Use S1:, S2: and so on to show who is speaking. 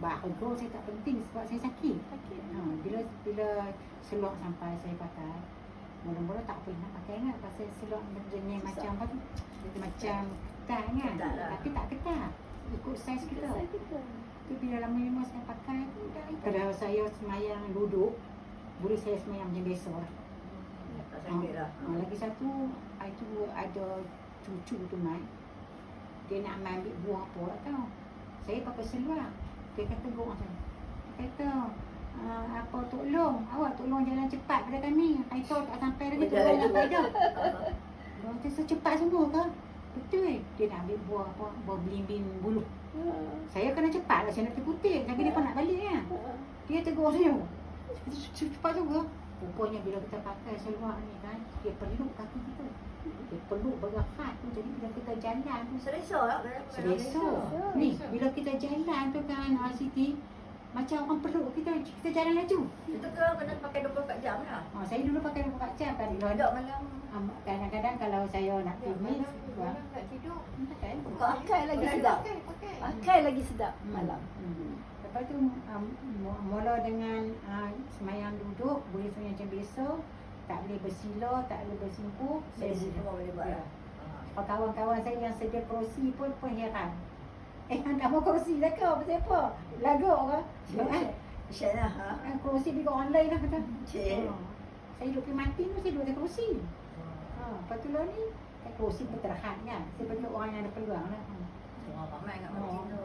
S1: Bagus, saya tak penting sebab saya sakit. Bila seluar sampai saya pakai, mula-mula tak pernah pakai ingat pasal seluar jenis macam apa tu? Macam ketat kan? Tapi tak ketat. Ikut saiz kita. Tu bila lama-lama saya pakai, kalau saya semayang duduk, boleh saya semayang macam biasa lah.
S2: Tak sakit lah.
S1: Lagi satu, itu ada cucu tu Mat. Dia nak ambil buah apa tak tahu. Saya pakai seluar. Dia kata gong saya. Dia kata, apa tolong, awak tolong jalan cepat pada kami. Saya tak sampai lagi tolong sampai dah. Dia kata secepat semua ke? Betul. Dia nak ambil buah apa, buah belimbing bulu. Saya kena cepat lah, saya nak terkutip. Tapi dia pun nak balik kan. Dia tegur saya. Cepat juga. Rupanya bila kita pakai seluar ni kan, dia peluk kaki kita. Dia peluk bergerak tu. Jadi bila kita jalan tu
S2: Selesa lah.
S1: selesa. Ni, bila kita jalan tu kan Siti, macam orang peluk kita jalan laju.
S2: Itu kan kena pakai 24 jam lah.
S1: Saya dulu pakai 24 jam kan.
S2: Duduk malam.
S1: Kadang-kadang kalau saya nak pergi
S3: nak tidur.
S4: Pakai lagi sedap. Pakai lagi sedap malam.
S1: Lepas tu mula dengan semayang duduk, boleh semayang macam biasa, tak boleh bersila, tak boleh bersimpuh.
S2: Saya semua boleh buat lah.
S1: Kawan-kawan saya yang sedia kerusi pun heran. Tak mau kerusi dah kau, pasal apa? Lagak ke?
S2: Syed lah.
S1: Kerusi pergi online lah kata.
S2: Cik.
S1: Saya duduk pergi mati tu, saya duduk atas kerusi. Lepas tu lah ni, kerusi berterahat kan. Saya pergi orang yang ada peluang lah.
S2: Orang ramai kat mati tu.